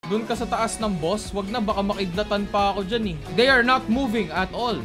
Doon ka sa taas ng boss. Wag na, baka makidlatan pa ako dyan eh. They are not moving at all.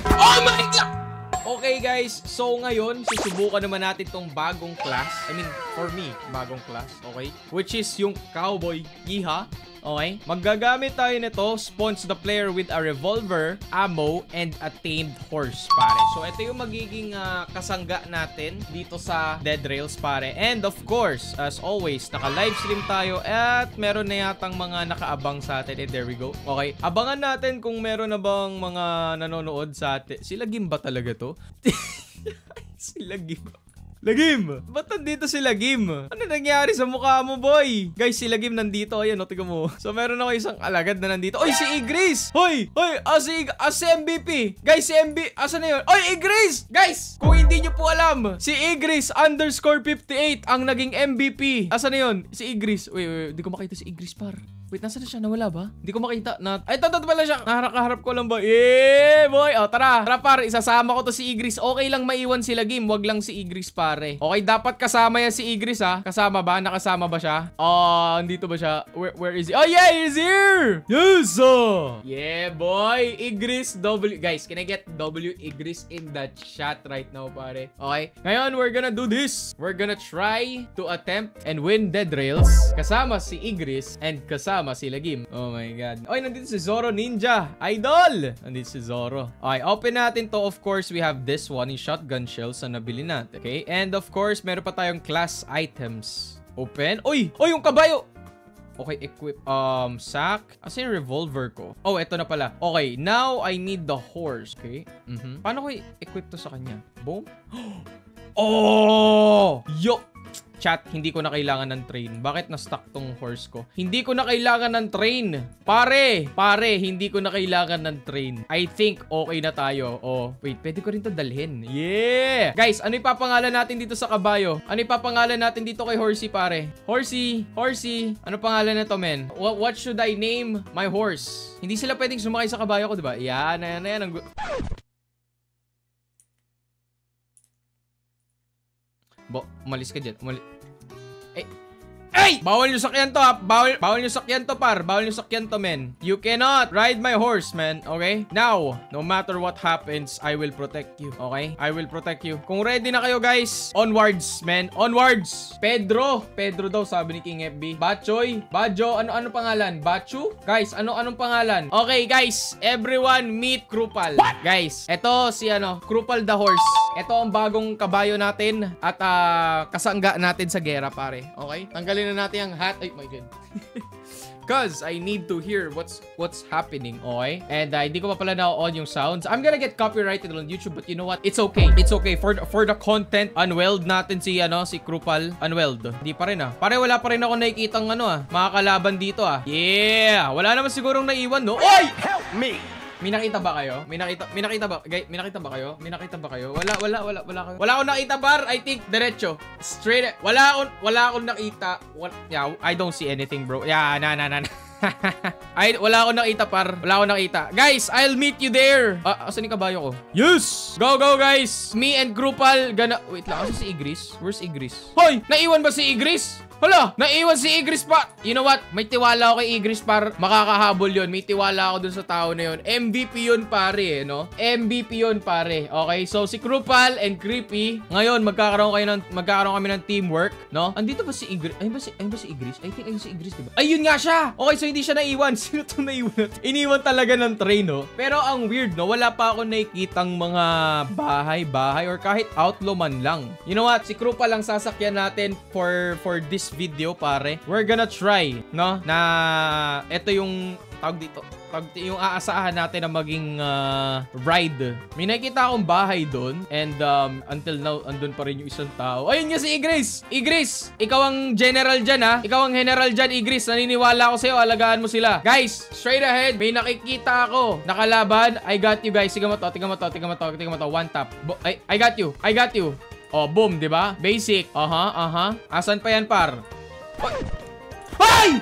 Oh my God! Okay guys, so ngayon, susubukan naman natin tong bagong class. I mean, for me, bagong class, okay? Which is yung Cowboy Yeehaw. Okay? Maggagamit tayo nito, spawns the player with a revolver, ammo, and a tamed horse, pare. So, ito yung magiging kasangga natin dito sa Dead Rails, pare. And of course, as always, naka-livestream tayo at meron na yatang mga nakaabang sa atin. And there we go. Okay? Abangan natin kung meron na bang mga nanonood sa atin. Sila Gim ba talaga to? Sila Gim. Lagim! Ba't nandito si Lagim? Ano nangyari sa mukha mo, boy? Guys, si Lagim nandito. Ayan, o, tingnan mo. So, meron ako isang alagad na nandito. Oy, si Igris! Hoy! Hoy! Si MVP! Guys, si Asan na yun? Oy, Igris! Guys! Kung hindi nyo po alam, si Igris _58 ang naging MVP. Asan na yun? Si Igris. Wait. Di ko makita si Igris, par. Wait, nasa na siya? Nawala ba? Hindi ko makita. Ay, ito pala siya. Naharap ko lang ba? Yeah, boy. O, tara. Tara, par. Isasama ko to si Igris. Okay lang maiwan sila, game. Wag lang si Igris, pare. Okay, dapat kasama yan si Igris, ha? Kasama ba? Nakasama ba siya? Andito ba siya? Where is he? Oh, yeah, he's here! Yes, yeah, boy. Igris, W. Guys, can I get W Igris in the chat right now, pare? Okay. Ngayon, we're gonna do this. We're gonna try to attempt and win Dead Rails. Kasama si Igris and kasama si Lagim. Oh my God. Oy, nandito si Zoro Ninja. Idol! Nandito si Zoro. Okay, open natin to. Of course, we have this one, yung shotgun shells na nabili natin. Okay? And of course, meron pa tayong class items. Open. Uy! Uy, yung kabayo! Okay, equip. Sack. Asa yung revolver ko? Oh, eto na pala. Okay, now I need the horse. Okay? Paano ko i-equip to sa kanya? Boom. Oh! Yo! Chat, hindi ko na kailangan ng train. Bakit na-stuck tong horse ko? Hindi ko na kailangan ng train. Pare, hindi ko na kailangan ng train. I think okay na tayo. Oh, wait, pwede ko rin to dalhin. Yeah! Guys, ano ipapangalan natin dito sa kabayo? Ano ipapangalan natin dito kay Horsey, pare? Horsey. Ano pangalan na to, men? What should I name my horse? Hindi sila pwedeng sumakay sa kabayo ko, diba? Yan. Umalis ka dyan. Ay! Bawal yung sakyan to, ha? Bawal yung sakyan to, par. Bawal yung sakyan to, men. You cannot ride my horse, man. Okay? Now, no matter what happens, I will protect you. Okay? I will protect you. Kung ready na kayo, guys, onwards, man. Onwards. Pedro daw, sabi ni King FB. Bajo, ano pangalan? Bachu? Guys, anong pangalan? Okay, guys. Everyone meet Krupal. What? Guys, eto si Krupal the horse. Ito ang bagong kabayo natin at kasangga natin sa gera, pare. Okay? Tanggalin na natin ang hat. Ay, my God. Cause I need to hear what's happening, okay? And hindi ko pa pala na-on yung sounds. I'm gonna get copyrighted on YouTube, but you know what? It's okay. It's okay. For the content, unweld natin si Krupal. Unweld. Hindi pa rin, Pare, wala pa rin ako nakikitang mga kalaban dito, Yeah! Wala naman sigurong naiwan, no? Oy! Help me! May nakita ba kayo? May nakita ba kayo? Wala akong nakita, bar. I think diretso. Straight. Wala akong nakita. Yeah, I don't see anything, bro. Yeah, na. Wala akong nakita, par. Wala akong nakita. Guys, I'll meet you there. Asan yung kabayo ko? Yes! Go, guys. Me and Krupal gonna... Wait lang, asan si Igris? Where's Igris? Hoy! Naiwan ba si Igris? Hala! Naiwan si Igris pa! You know what? May tiwala ako kay Igris, par. Makakahabol yun. May tiwala ako dun sa tao na yun. MVP yun, pare, no? MVP yun, pare. Okay? So, si Krupal and Creepy. Ngayon, magkakaroon kami ng teamwork, no? Andito ba si Igris? Ayun ba si Igris? I think ayun si Igris, diba? Ayun nga siya! Okay, so hindi siya naiwan. Sino to naiwan? Iniwan talaga ng train, no? Pero ang weird, no? Wala pa ako nakikitang mga bahay or kahit outlaw man lang. You know what? Si Krupal lang sasakyan natin for this video, pare. We're gonna try, no? Na ito yung tawag dito. Yung aasahan natin na maging ride. May nakita akong bahay doon and until now andun pa rin yung isang tao. Ayun nga si Igris. Igris, ikaw ang general dyan, ha? Ikaw ang general dyan, Igris. Naniniwala ako sa'yo. Alagaan mo sila. Guys, straight ahead. May nakikita ako. Nakalaban. I got you, guys. Tingnan mo to. One tap. I got you. Oh, boom, di ba? Basic. Asan pa yan, par? Ay!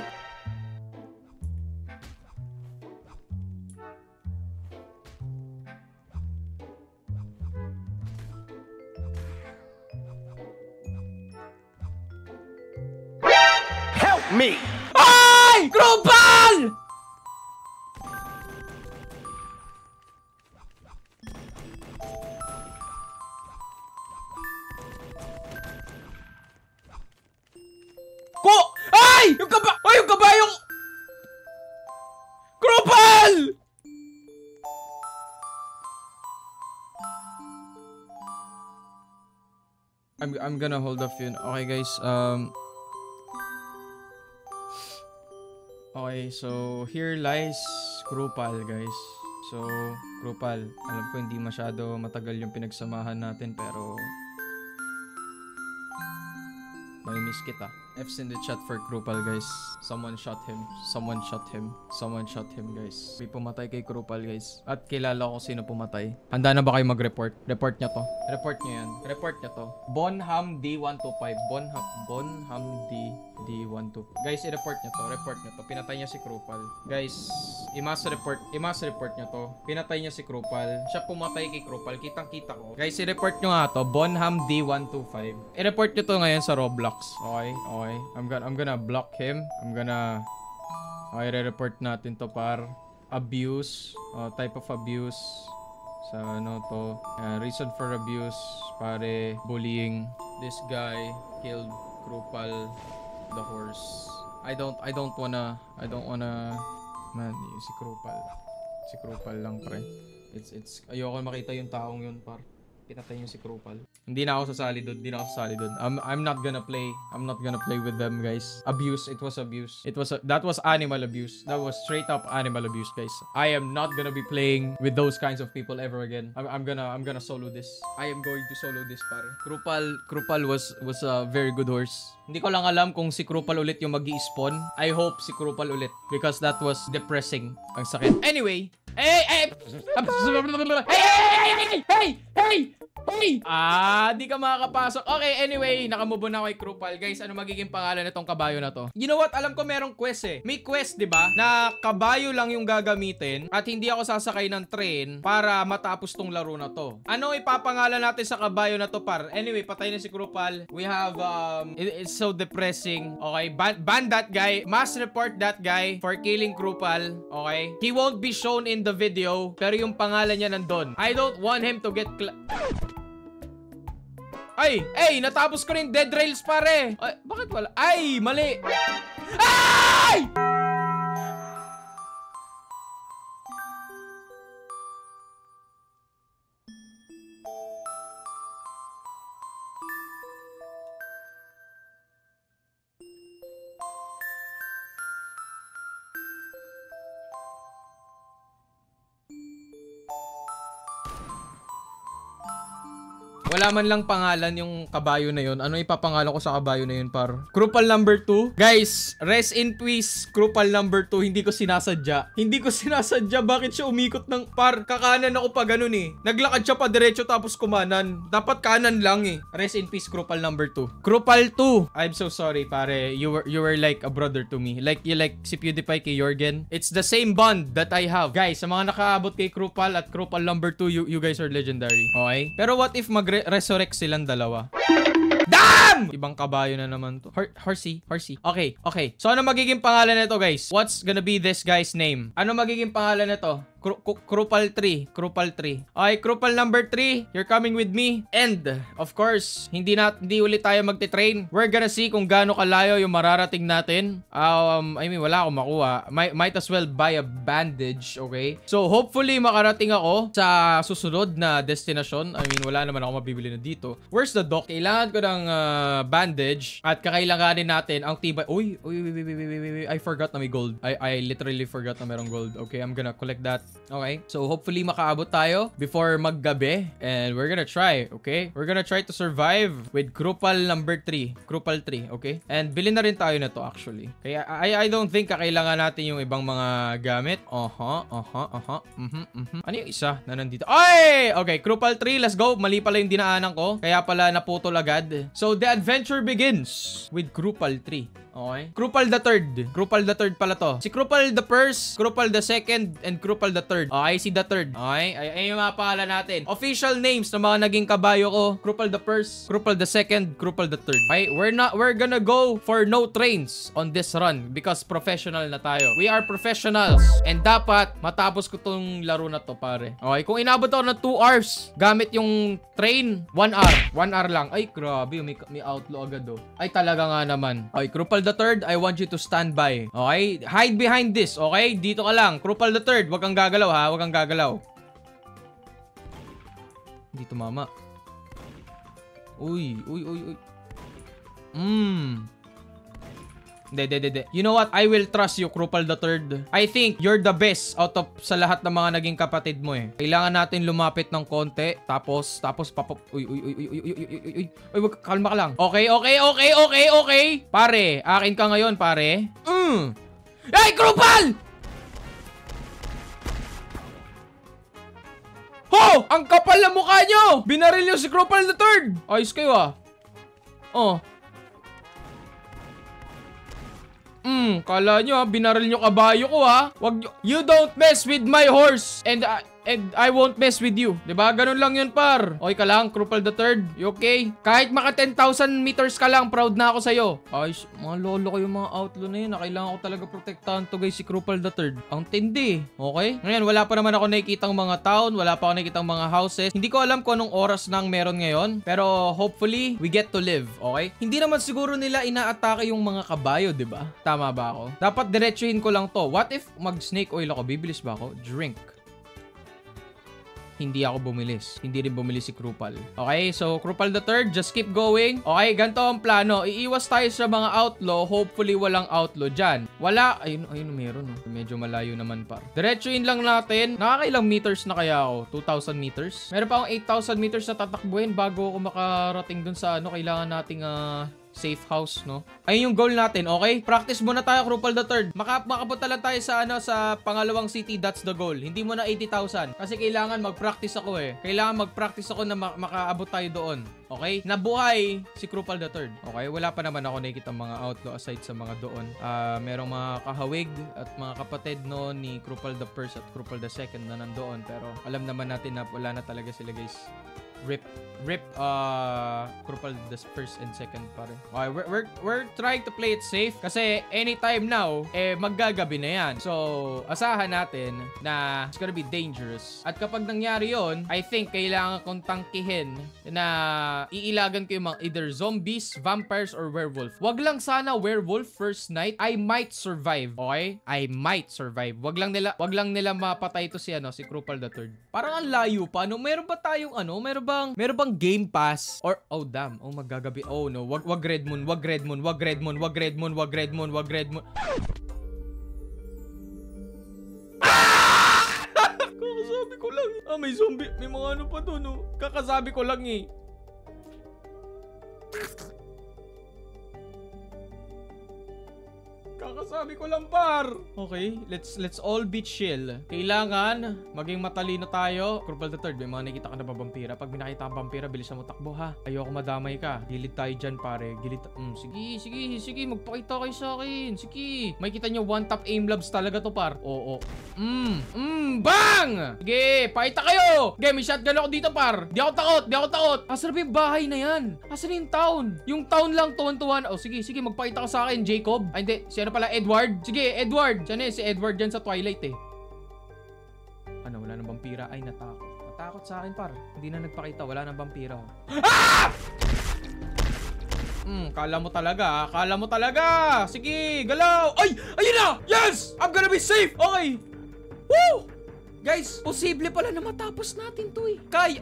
Help me! Ay! Krupal! I'm gonna hold off yun. Okay, guys. Okay, so here lies Krupal, guys. So, Krupal, alam ko hindi masyado matagal yung pinagsamahan natin, pero miss kita. F's in the chat for Krupal, guys. Someone shot him. Someone shot him. Someone shot him, guys. May pumatay kay Krupal, guys. At kilala ko sino pumatay. Handa na ba kayo mag-report? Report niya to. Report niya yan. Report niya to. Bonham D125. Bonham D125. Guys, i-report niya to. Report niya to. Pinatay niya si Krupal. Guys, i-mass report niya to. Pinatay niya si Krupal. Siya pumatay kay Krupal. Kitang-kita ko. Guys, i-report niyo nga to. Bonham D125. I-report niyo to ngayon sa Roblox. Okay? Okay. I'm gonna block him. Okay, re-report natin to par abuse, type of abuse sa ano to, reason for abuse, pare bullying. This guy killed Krupal the horse. I don't wanna man, si Krupal lang, pre. It's ayoko makita yung taong yun, par. Pinatay niyo si Krupal. Hindi na ako sasali doon. I'm not gonna play with them, guys. Abuse. It was abuse. That was animal abuse. That was straight up animal abuse, guys. I am not gonna be playing with those kinds of people ever again. I'm gonna solo this. I am going to solo this, pare. Krupal was a very good horse. Hindi ko lang alam kung si Krupal ulit yung magi-spawn. I hope si Krupal ulit, because that was depressing. Ang sakit. Anyway, hey! Di ka makakapasok. Okay, anyway, nakamove on na ako kay Krupal. Guys, ano magiging pangalan nitong kabayo na to? You know what? Alam ko merong quest eh. May quest, di ba? Na kabayo lang yung gagamitin at hindi ako sasakay ng train para matapos tong laro na to. Ano ipapangalan natin sa kabayo na to, par? Anyway, patay na si Krupal. We have, it's so depressing. Okay, ban that guy. Mass report that guy for killing Krupal. Okay? He won't be shown in the video, pero yung pangalan niya nandun. I don't want him to get Ay, natapos ko rin dead rails, pare. Ay, bakit wala? Ay, mali. Ay! Wala man lang pangalan yung kabayo na yun. Ano ipapangalan ko sa kabayo na yun, par? Krupal number 2. Guys, rest in peace, Krupal number 2. Hindi ko sinasadya. Bakit siya umikot ng par? Kakanan ako pa ganun eh. Naglakad siya pa diretso tapos kumanan. Dapat kanan lang eh. Rest in peace, Krupal number 2. Krupal 2. I'm so sorry, pare. You were like a brother to me. Like you like si PewDiePie kay Jorgen. It's the same bond that I have. Guys, sa mga nakaabot kay Krupal at Krupal number 2, you guys are legendary. Okay? Pero what if resurrect silang dalawa? Damn! Ibang kabayo na naman to. Horsey. Okay. So, ano magiging pangalan nito, guys? What's gonna be this guy's name? Ano magiging pangalan nito? Krupal 3. Okay, Krupal number 3. You're coming with me. And, of course, hindi ulit tayo magte-train. We're gonna see kung gaano kalayo yung mararating natin. I mean, wala akong makuha. Might as well buy a bandage, okay? So, hopefully, makarating ako sa susunod na destination. I mean, wala naman ako mabibili na dito. Where's the dock? Kailangan ko ng bandage at kakailanganin natin ang tibay. Uy, I forgot na may gold. I literally forgot na merong gold. Okay, I'm gonna collect that. Okay, so hopefully makaabot tayo before maggabi, and we're gonna try, okay? We're gonna try to survive with Krupal number 3. Krupal 3, okay? And bilhin na rin tayo na to actually. Kaya I don't think kakailangan natin yung ibang mga gamit. Ano yung isa na nandito? Ay! Okay, Krupal 3, let's go. Mali pala yung dinaanan ko, kaya pala naputol agad. So the adventure begins with Krupal 3. Okay. Krupal the third pala to. Si Krupal the first, Krupal the second, and Krupal the third. Okay, si the third. Okay, ay yung mga pangalan natin. Official names ng mga naging kabayo ko. Krupal the first, Krupal the second, Krupal the third. Okay, we're gonna go for no trains on this run because professional na tayo. We are professionals. And dapat matapos ko tong laro na to, pare. Okay, kung inabot ako ng 2 hours gamit yung train, 1 hour. 1 hour lang. Ay, grabe. May outlaw agad oh. Ay, talaga nga naman. Okay, Krupal the third, I want you to stand by. Okay? Hide behind this. Okay? Dito ka lang. Krupal the third. Huwag kang gagalaw, ha? Huwag kang gagalaw. Dito, mama. Uy. Hindi. You know what? I will trust you, Krupal the Third. I think you're the best out of sa lahat ng mga naging kapatid mo eh. Kailangan natin lumapit ng konti. Tapos papap... Uy, kalma ka lang. Okay. Pare, akin ka ngayon, pare. Ay, Krupal! Ho! Ang kapal na mukha nyo! Binaril nyo si Krupal the Third! Ayos kayo ah. Oh. Kala nyo ha, binaril nyo kabayo ko ha. Wag nyo. You don't mess with my horse and I won't mess with you. Diba? Ganun lang yun, par. Okay ka lang, Krupal the Third. You okay? Kahit maka 10,000 meters ka lang, proud na ako sa'yo. Ay, mga lolo ko yung mga outlaw na yun. Kailangan ko talaga protektahan to guys si Krupal the Third. Ang tindi. Okay? Ngayon, wala pa naman ako nakikitang mga town. Wala pa ako nakikitang mga houses. Hindi ko alam kung anong oras nang meron ngayon. Pero hopefully, we get to live. Okay? Hindi naman siguro nila inaatake yung mga kabayo, diba? Tama ba ako? Dapat diretsuhin ko lang to. What if mag-snake oil ako? Bibilis ba ako? Drink. Hindi ako bumilis. Hindi rin bumilis si Krupal. Okay, so Krupal the Third, just keep going. Okay, ganito ang plano. Iiwas tayo sa mga outlaw. Hopefully, walang outlaw dyan. Wala. Ayun, meron. Oh. Medyo malayo naman par. Diretsuin lang natin. Nakakailang meters na kaya ako? 2,000 meters? Meron pa akong 8,000 meters na tatakbuhin bago ako makarating dun sa kailangan nating safe house, no? Ayun yung goal natin, okay? Practice muna tayo, Krupal the Third. Makapunta lang tayo sa sa pangalawang city, that's the goal. Hindi mo na 80,000. Kasi kailangan mag-practice ako eh. Kailangan mag-practice ako na makaabot tayo doon. Okay? Nabuhay si Krupal the Third. Okay? Wala pa naman ako nakikita mga outlaw aside sa mga doon. Merong mga kahawig at mga kapatid no ni Krupal the First at Krupal the Second na nandoon. Pero alam naman natin na wala na talaga sila guys. Rip Krupal the First and Second pare. Okay, we're trying to play it safe kasi anytime now maggagabi na yan. So asahan natin na it's gonna be dangerous. At kapag nangyari yon, I think kailangan kong tangkihin na iilagan ko yung mga either zombies, vampires or werewolf. Wag lang sana werewolf first night. I might survive. Okay? I might survive. Wag lang nila mapatay to si si Krupal the Third. Parang ang layo pa. Meron ba tayong meron bang Game Pass or damn, maggagabi. Oh no, wag Red Moon. Kakasabi ko lang. May zombie, may mga pa doon, no. Kakasabi ko lang eh. Kakasabi ko lang par. Okay, let's all be chill. Kailangan maging matalino tayo. Krupal the Third, may mga nakita ka na ba vampira? Pag may nakita kang vampira, bilisan mo takbo ha. Ayoko madamay ka. Gilid tayo dyan pare. Gilid. Sige. Magpakita kayo sa akin. Sige. May kita nyo one tap aim labs talaga to par. Oo. Bang! Sige, pakita kayo. Okay, may shotgun ako dito par. Di ako takot. Asan ba yung bahay na yan? Asan yung town? Yung town lang, tuwan-tuwan. Sige, magpakita ka sa akin, Jacob. Ay, hindi. Pala Edward? Sige, Edward. Diyan si Edward dyan sa Twilight eh. Wala nang vampira. Ay, natakot sa akin par. Hindi na nagpakita. Wala nang vampira. Kala mo talaga. Sige, galaw. Ay, ayun na. Yes! I'm gonna be safe. Okay. Woo! Guys, posible pala na matapos natin to eh. Kaya.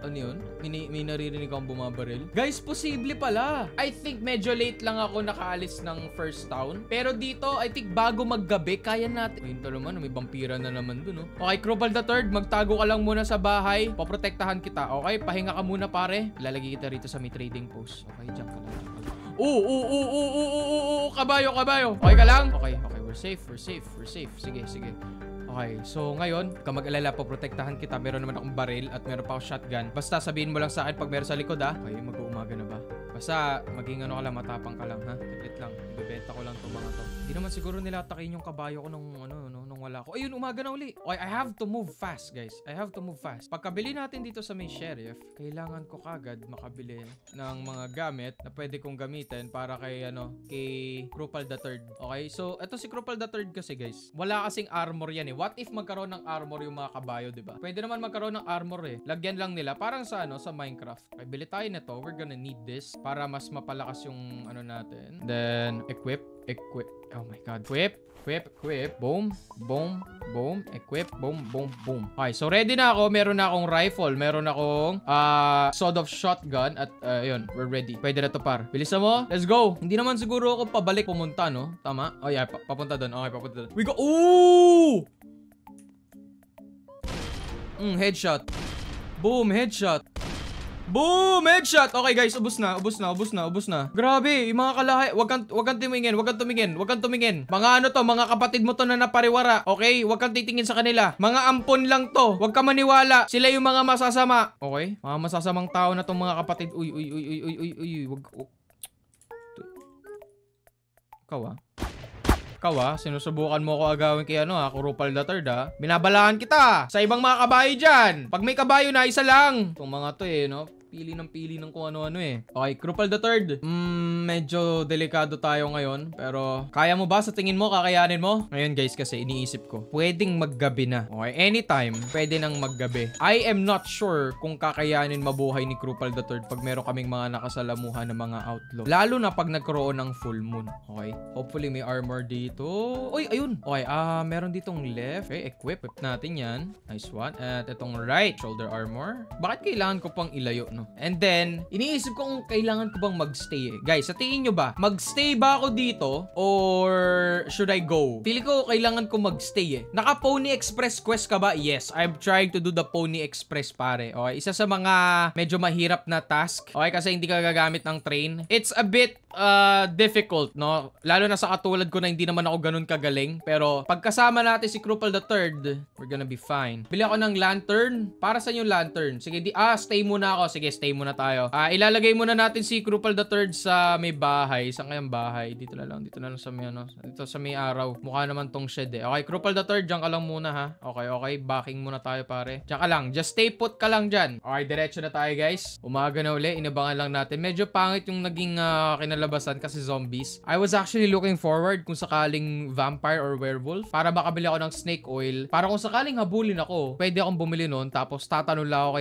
Ano yun? May naririnig akong bumabaril. Guys, posible pala. I think medyo late lang ako nakaalis ng first town. Pero dito, I think bago maggabi, kaya natin. Ayun to naman, may vampira na naman dun, oh. Okay, Krupal the Third, magtago ka lang muna sa bahay. Poprotektahan kita, okay? Pahinga ka muna, pare. Lalagay kita rito sa may trading post. Okay, dyan ka lang. Kabayo. Okay ka lang? Okay, we're safe. Sige. Okay, so ngayon, ka mag-alala po, protektahan kita. Meron naman akong baril at meron pa akong shotgun. Basta sabihin mo lang sa akin pag meron sa likod, ha? Okay, mag-uumaga na ba? Basta, maging ka lang, matapang ka lang, ha? Tiplit lang. Ibebenta ko lang itong mga to. Hindi naman siguro nila atakin yung kabayo ko nung wala ko. Ayun, umaga na uli. Okay, I have to move fast, guys. Pagkabili natin dito sa may sheriff, kailangan ko kagad makabili ng mga gamit na pwede kong gamitin para kay Krupal the Third. Okay, so, eto si Krupal the Third kasi, guys. Wala kasing armor yan eh. What if magkaroon ng armor yung mga kabayo, diba? Pwede naman magkaroon ng armor eh. Lagyan lang nila. Parang sa Minecraft. Okay, bili tayo nito. We're gonna need this para mas mapalakas yung ano natin. Then, equip. Oh my God. Equip. Boom. Equip. Boom. Okay, so ready na ako. Meron na akong rifle. Meron akong sawed-off shotgun. At yun, we're ready. Pwede na to, par. Bilisan mo. Let's go. Hindi naman siguro ako pabalik pumunta, no? Tama? Oh yeah, papunta doon. Okay, papunta doon. We go. Ooh! Headshot. Boom, headshot. Boom! Headshot! Okay guys, ubos na. Grabe, yung mga kalahi. Wag kang tumingin. Mga ano to, mga kapatid mo to na napariwara. Okay? Wag kang titingin sa kanila. Mga ampon lang to. Wag ka maniwala. Sila yung mga masasama. Okay? Mga masasamang tao na tong mga kapatid. Uy. Wag. Ikaw sinusubukan mo ako agawin kay Kurupal III Binabalaan kita sa ibang mga kabayo dyan. Pag may kabayo na, isa lang. Itong mga to no? Pili ng kung ano-ano Okay, Kurupal III. Medyo delikado tayo ngayon. Pero, kaya mo ba sa tingin mo? Kakayanin mo? Ngayon guys, kasi iniisip ko, pwedeng maggabi na. Okay, anytime, pwede nang maggabi. I am not sure kung kakayanin mabuhay ni Kurupal III pag meron kaming mga nakasalamuhan ng mga outlaw. Lalo na pag nagkaroon ng full moon. Okay, hopefully may armor dito. Uy, ayun. Okay, meron ditong left. Okay, equip natin yan. Nice one. At itong right, shoulder armor. Bakit kailangan ko pang ilayo, no? And then, iniisip ko kung kailangan ko bang magstay Guys, sa tingin nyo ba, magstay ba ako dito or should I go? Pili ko kailangan ko magstay Naka Pony Express quest ka ba? Yes, I'm trying to do the Pony Express, pare. Okay, isa sa mga medyo mahirap na task. Okay, kasi hindi ka gagamit ng train. It's a bit difficult, no? Lalo na sa katulad ko na hindi naman ako ganun kagaling. Pero, pagkasama natin si Kurupal III, we're gonna be fine. Bili ako ng lantern. Para sa yung lantern? Sige, stay muna ako. Sige, stay muna tayo. Ilalagay muna natin si Kurupal III sa may bahay. Saan kayang bahay? Dito na lang sa may dito sa may araw. Mukha naman tong shed Okay, Kurupal III, dyan ka lang muna ha. Okay. Backing muna tayo, pare. Diyan ka lang. Just stay put ka lang dyan. Okay, diretso na tayo, guys. Umaga na uli. Inabangan lang natin. Medyo pangit yung naging kinalabasan kasi zombies. I was actually looking forward kung sakaling vampire or werewolf para makabili ako ng snake oil. Para kung sakaling habulin ako, pwede akong bumili nun. Tapos tatanong lang ako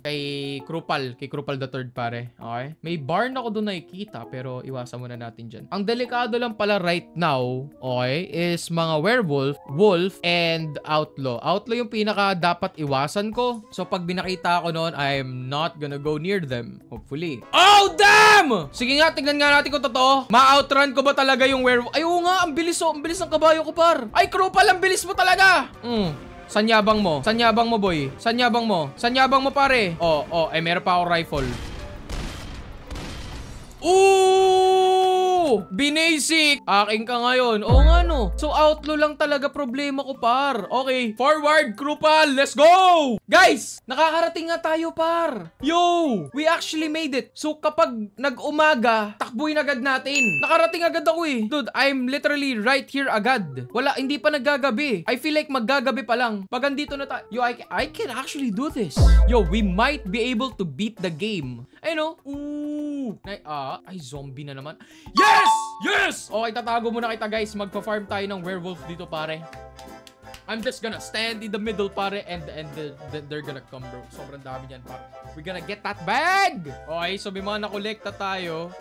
kay Kurupal III, pare. Okay? May barn ako doon nakikita pero iwasan muna natin dyan. Ang delikado lang pala right now, okay, is mga werewolf, wolf, and outlaw. Outlaw yung pinaka dapat iwasan ko. So pag binakita ako noon, I'm not gonna go near them. Hopefully. Oh, damn! Sige nga, tignan nga natin kung totoo. Ma-outrun ko ba talaga yung werewolf? Ay, oo nga, ang bilis ng kabayo ko, par. Ay, Kurupal, ang bilis mo talaga. Sanyabang mo, boy. Sanyabang mo, pare. Meron pa ako rifle. Ooh! Binasic! Aking ka ngayon. Oo nga, no. So, outlaw lang talaga problema ko, par. Okay. Forward, Kurupal. Let's go! Guys! Nakakarating nga tayo, par. Yo! We actually made it. So, kapag nag-umaga, takbuhin agad natin. Nakarating agad ako Dude, I'm literally right here agad. Hindi pa naggagabi. I feel like maggagabi pa lang. Pag andito na tayo. Yo, I can actually do this. Yo, we might be able to beat the game. Ooh! Ay, zombie na naman. Yes! Okay, tatago muna kita, guys. Magpa-farm tayo ng werewolf dito, pare. I'm just gonna stand in the middle, pare, and they're gonna come, bro. Sobrang dami dyan, pare. We're gonna get that bag! Okay, so may mga nakolekta tayo.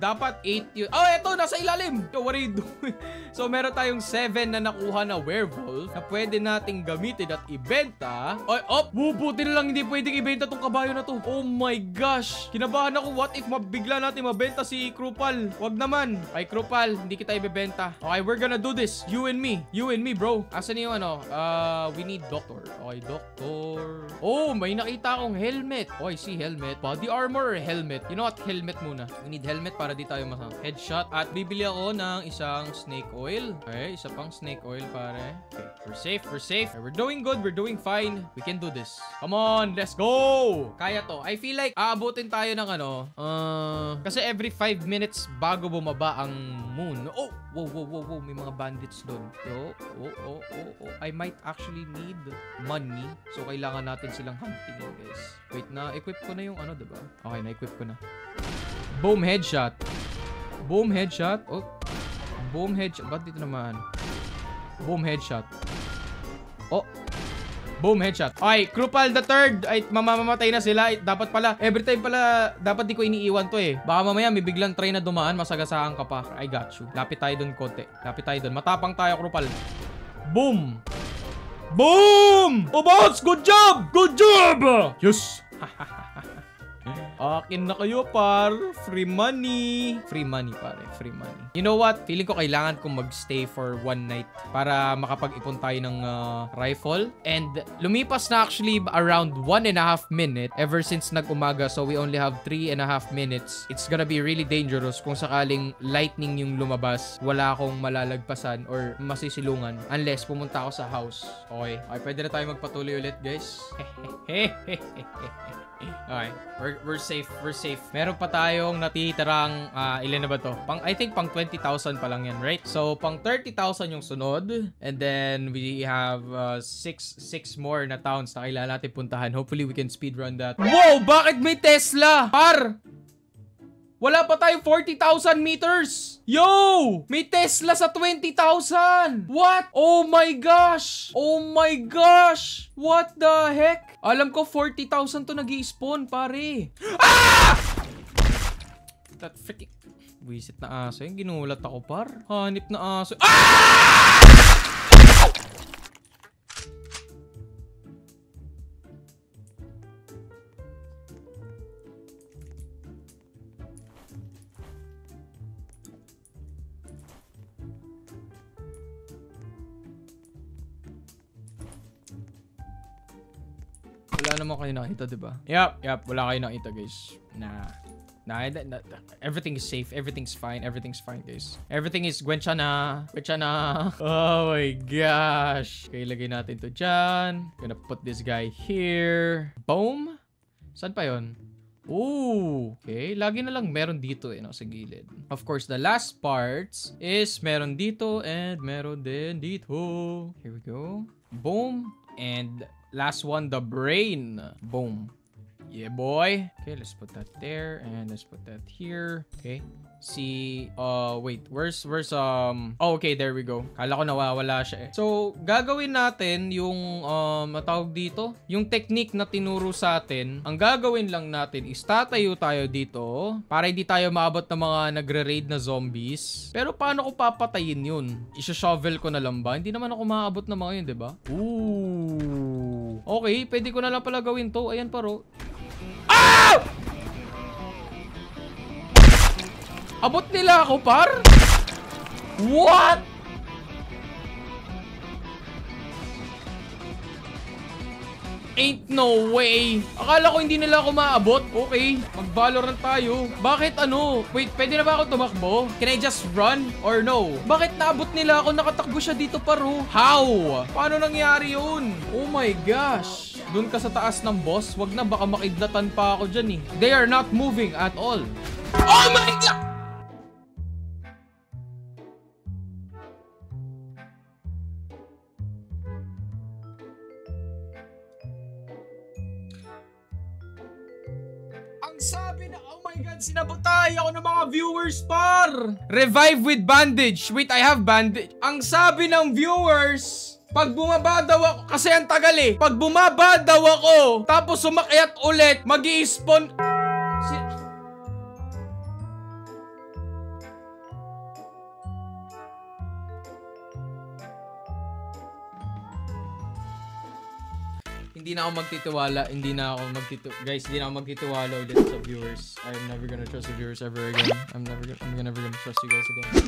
Dapat 8 yun. Oh, eto, nasa ilalim! Yo, what are you doing? So, meron tayong 7 na nakuha na werewolf na pwede nating gamitin at ibenta. Buti na lang hindi pwedeng ibenta tong kabayo na to. Oh my gosh! Kinabahan ako, what if bigla natin mabenta si Kurupal? Wag naman. Ay, Kurupal, hindi kita ibebenta. Okay, we're gonna do this. You and me, bro. Asan yung we need doctor. Okay, doctor. Oh, may nakita akong helmet. Oh, I see helmet. Body armor or helmet? You know what? Helmet muna. We need helmet para di tayo headshot. At bibili ako ng isang snake oil. Okay, isa pang snake oil, pare. Okay, we're safe. Okay, we're doing good. We're doing fine. We can do this. Come on, let's go! Kaya to. I feel like aabutin tayo ng kasi every 5 minutes bago bumaba ang moon. Oh! Whoa. May mga bandits doon. I might actually need money. So, kailangan natin silang huntingin, guys. Wait, na-equip ko na yung diba? Okay, na-equip ko na. Boom, headshot. Boom, headshot. Oh. Boom, headshot. Ba't dito naman? Boom, headshot. Oh. Boom, headshot. Okay, Krupal the third. Ay, mamamatay na sila. Ay, dapat pala, every time pala, dapat di ko iniiwan to eh. Baka mamaya may biglang train na dumaan, masagasaan ka pa. I got you. Lapit tayo dun konti. Lapit tayo dun. Matapang tayo, Krupal. Boom! Boom! Oh, boss! Good job! Good job! Yes! Akin na kayo, par. Free money. Free money, pare. Free money. You know what? Feeling ko kailangan kong magstay for one night para makapag-ipon tayo ng rifle. And lumipas na actually around 1.5 minutes ever since nag-umaga. So we only have 3.5 minutes. It's gonna be really dangerous kung sakaling lightning yung lumabas. Wala akong malalagpasan or masisilungan unless pumunta ako sa house. Okay. Okay, pwede na tayo magpatuloy ulit, guys. Okay, we're safe, we're safe. Meron pa tayong natitirang, ilan na ba to? I think pang 20,000 pa lang yan, right? So, pang 30,000 yung sunod. And then, we have 6 more na towns na kailangan natin puntahan. Hopefully, we can speedrun that. Wow! Bakit may Tesla? Par! Wala pa tayong 40,000 meters! Yo! May Tesla sa 20,000! What? Oh my gosh! Oh my gosh! What the heck? Alam ko 40,000 to nag-i-spawn, pare. Ah! That freaking... Wisit na aso. Yung ginulat ako, par. Hanip na aso. Ah! Wala naman kayo nakita, diba? Yup. Wala kayo nakita, guys. Nah, everything is safe. Everything's fine, guys. Everything is Gwencha na. Oh my gosh. Okay, lagay natin to dyan. Gonna put this guy here. Boom. Saan pa yun? Ooh. Okay, lagi na lang meron dito eh, no, sa gilid. Of course, the last parts is meron dito and meron din dito. Here we go. Boom. And last one, the brain. Boom. Yeah, boy. Okay, let's put that there and let's put that here. Okay. Si wait, where's oh, okay, there we go. Kala ko nawawala siya eh. So, gagawin natin yung matawag dito, yung technique na tinuro sa atin. Ang gagawin lang natin is tatayo tayo dito para hindi tayo maabot ng mga nagre-raid na zombies. Pero paano ko papatayin yun? I-shovel ko na lang ba? Hindi naman ako maabot ng mga yun, 'di ba? Ooh. Okay, pwede ko na lang pala gawin to. Ayan, paro. Ah! Abot nila ako, par? What? Ain't no way. Akala ko hindi nila ako maabot. Okay, mag-Valorant tayo. Bakit ano? Wait, pwede na ba ako tumakbo? Can I just run or no? Bakit naabot nila ako? Nakatakbo siya dito, paro. How? Paano nangyari yun? Oh my gosh. Doon ka sa taas ng boss. Wag na, baka makidlatan pa ako dyan eh. They are not moving at all. Oh my god! Ang sabi na, oh my god, sinabotay ako ng mga viewers, par! Revive with bandage. Wait, I have bandage. Ang sabi ng viewers, pag bumaba daw ako, kasi ang tagal eh. Pag bumaba daw ako, tapos sumakyat ulit, mag-i-spawn. Hindi na ako magtitiwala, guys, hindi na ako magtitiwala ulit sa viewers. I'm never gonna trust the viewers ever again. I'm never gonna trust you guys again.